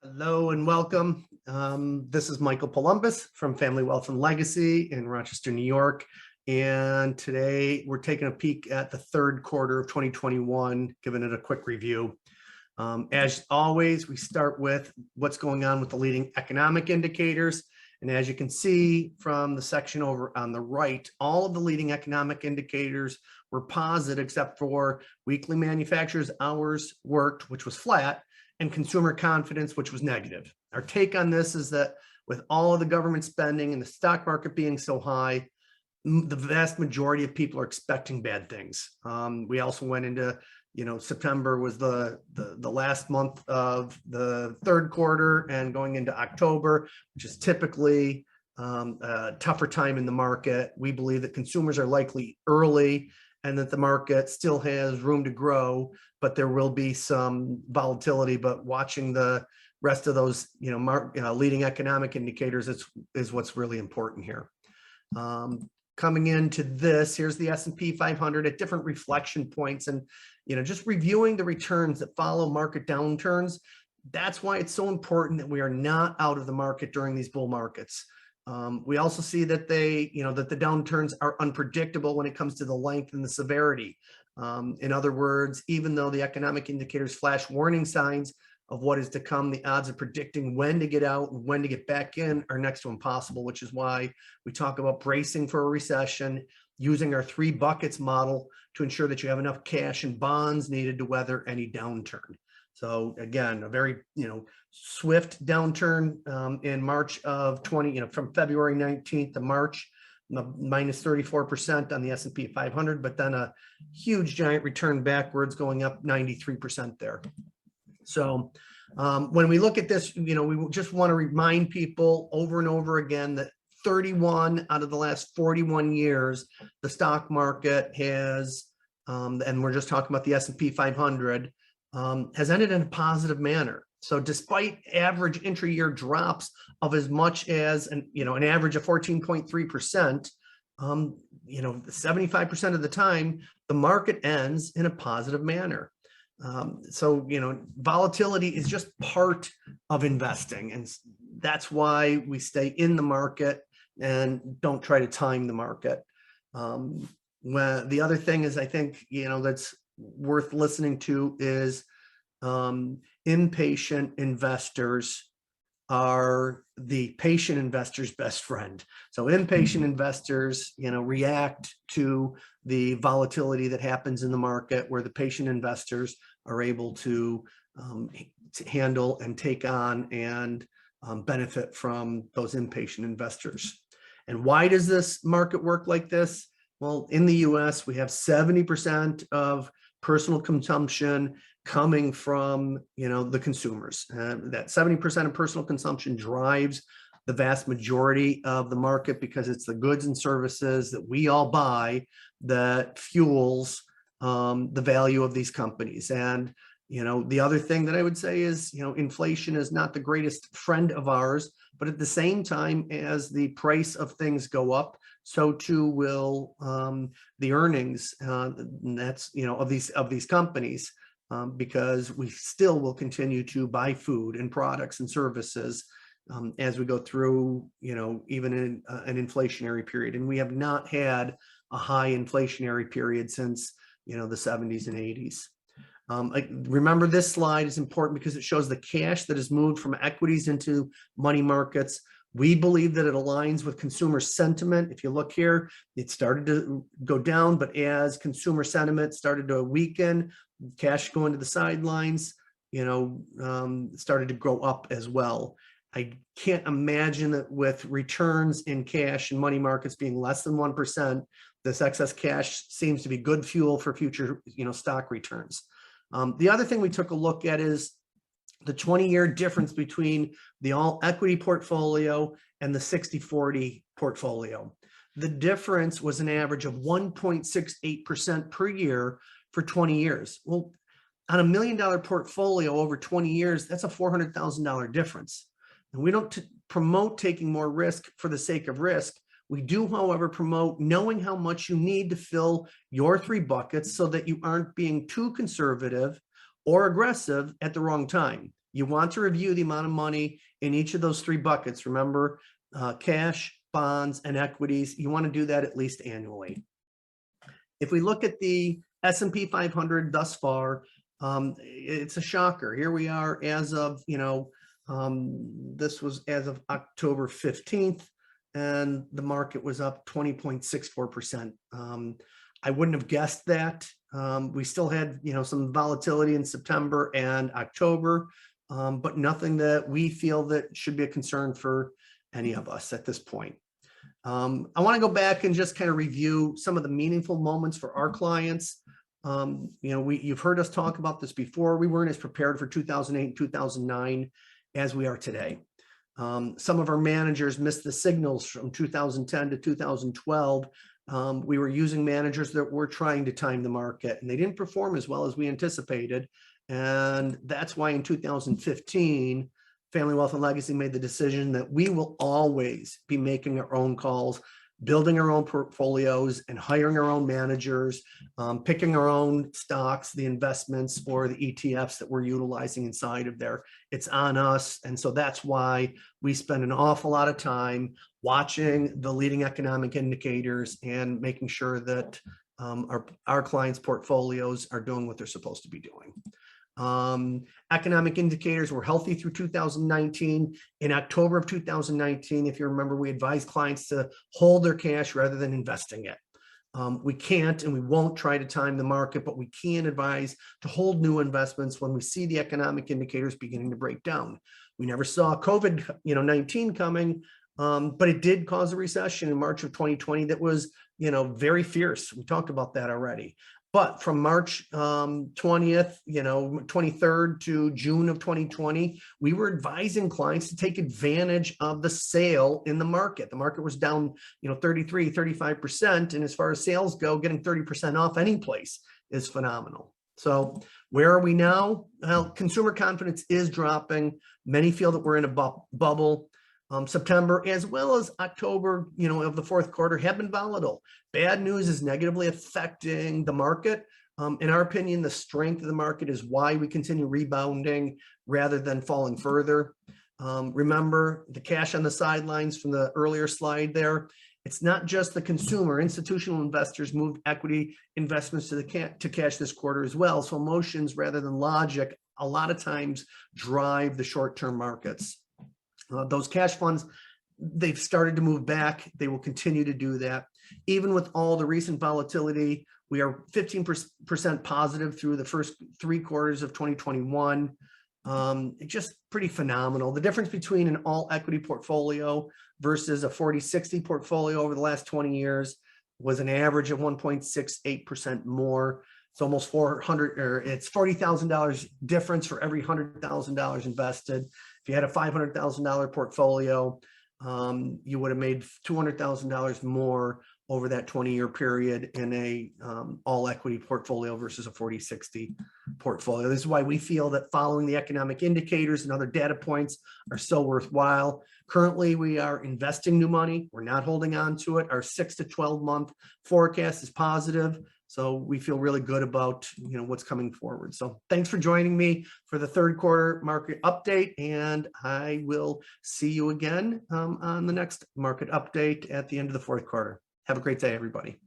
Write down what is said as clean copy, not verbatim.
Hello and welcome. This is Michael Columbus from Family Wealth and Legacy in Rochester, New York. And today we're taking a peek at the third quarter of 2021, giving it a quick review. As always, we start with what's going on with the leading economic indicators. And as you can see from the section over on the right, all of the leading economic indicators were positive except for weekly manufacturers' hours worked, which was flat, and consumer confidence, which was negative. Our take on this is that with all of the government spending and the stock market being so high, the vast majority of people are expecting bad things. We also went into, September was the last month of the third quarter and going into October, which is typically a tougher time in the market. We believe that consumers are likely early and that the market still has room to grow, but there will be some volatility. But watching the rest of those, leading economic indicators is what's really important here. Coming into this, here's the S&P 500 at different reflection points, and just reviewing the returns that follow market downturns. That's why it's so important that we are not out of the market during these bull markets. We also see that that the downturns are unpredictable when it comes to the length and the severity. In other words, even though the economic indicators flash warning signs of what is to come, the odds of predicting when to get out and when to get back in are next to impossible, which is why we talk about bracing for a recession, using our 3 buckets model to ensure that you have enough cash and bonds needed to weather any downturn. So again, a very, swift downturn in March of 20, from February 19th to March, minus 34% on the S&P 500, but then a huge giant return backwards going up 93% there. So when we look at this, we just want to remind people over and over again that 31 out of the last 41 years, the stock market has, and we're just talking about the S&P 500, has ended in a positive manner. So despite average intra-year drops of as much as an average of 14.3%, 75% of the time, the market ends in a positive manner. So volatility is just part of investing, and that's why we stay in the market and don't try to time the market. When the other thing is, I think, that's worth listening to is impatient investors are the patient investor's best friend. So impatient investors, react to the volatility that happens in the market, where the patient investors are able to handle and take on and benefit from those impatient investors. And why does this market work like this? Well, in the US, we have 70% of personal consumption coming from, the consumers. That 70% of personal consumption drives the vast majority of the market because it's the goods and services that we all buy that fuels the value of these companies. And, the other thing that I would say is, inflation is not the greatest friend of ours, but at the same time, as the price of things go up, so too will the earnings that's of these companies, because we still will continue to buy food and products and services as we go through even in an inflationary period. And we have not had a high inflationary period since the 70s and 80s. Remember, this slide is important because it shows the cash that is moved from equities into money markets. We believe that it aligns with consumer sentiment. If you look here, it started to go down, but as consumer sentiment started to weaken, cash going to the sidelines, started to grow up as well. I can't imagine that with returns in cash and money markets being less than 1%, this excess cash seems to be good fuel for future, stock returns. The other thing we took a look at is the 20-year difference between the all equity portfolio and the 60-40 portfolio. The difference was an average of 1.68% per year for 20 years. Well, on $1 million portfolio over 20 years, that's a $400,000 difference. And we don't promote taking more risk for the sake of risk. We do, however, promote knowing how much you need to fill your 3 buckets so that you aren't being too conservative or aggressive at the wrong time. You want to review the amount of money in each of those three buckets. Remember, cash, bonds, and equities. You want to do that at least annually. If we look at the S&P 500 thus far, it's a shocker. Here we are as of, this was as of October 15th, and the market was up 20.64%. I wouldn't have guessed that. We still had, some volatility in September and October, but nothing that we feel that should be a concern for any of us at this point. I want to go back and just kind of review some of the meaningful moments for our clients. You've heard us talk about this before. We weren't as prepared for 2008 and 2009 as we are today. Some of our managers missed the signals from 2010 to 2012. We were using managers that were trying to time the market, and they didn't perform as well as we anticipated. And that's why in 2015, Family Wealth and Legacy made the decision that we will always be making our own calls, building our own portfolios, and hiring our own managers, picking our own stocks, the investments, or the ETFs that we're utilizing inside of there. It's on us. And so that's why we spend an awful lot of time watching the leading economic indicators and making sure that our clients' portfolios are doing what they're supposed to be doing. Economic indicators were healthy through 2019. In October of 2019, if you remember, we advised clients to hold their cash rather than investing it. We can't and we won't try to time the market, but we can advise to hold new investments when we see the economic indicators beginning to break down. We never saw COVID-19 coming, but it did cause a recession in March of 2020 that was, very fierce. We talked about that already. But from March 20th, 23rd to June of 2020, we were advising clients to take advantage of the sale in the market. The market was down, 33, 35%. And as far as sales go, getting 30% off any place is phenomenal. So where are we now? Well, consumer confidence is dropping. Many feel that we're in a bubble. September as well as October, of the fourth quarter have been volatile. Bad news is negatively affecting the market. In our opinion, the strength of the market is why we continue rebounding rather than falling further. Remember the cash on the sidelines from the earlier slide there. It's not just the consumer. Institutional investors moved equity investments to cash this quarter as well. So emotions rather than logic a lot of times drive the short-term markets. Those cash funds, they've started to move back. They will continue to do that. Even with all the recent volatility, we are 15% positive through the first 3 quarters of 2021. It's just pretty phenomenal. The difference between an all equity portfolio versus a 40-60 portfolio over the last 20 years was an average of 1.68% more. It's almost it's $40,000 difference for every $100,000 invested. If you had a $500,000 portfolio, you would have made $200,000 more over that 20-year period in a all equity portfolio versus a 40-60 portfolio. This is why we feel that following the economic indicators and other data points are so worthwhile. Currently, we are investing new money. We're not holding on to it. Our 6 to 12 month forecast is positive. So we feel really good about what's coming forward. So thanks for joining me for the third quarter market update, and I will see you again on the next market update at the end of the fourth quarter. Have a great day, everybody.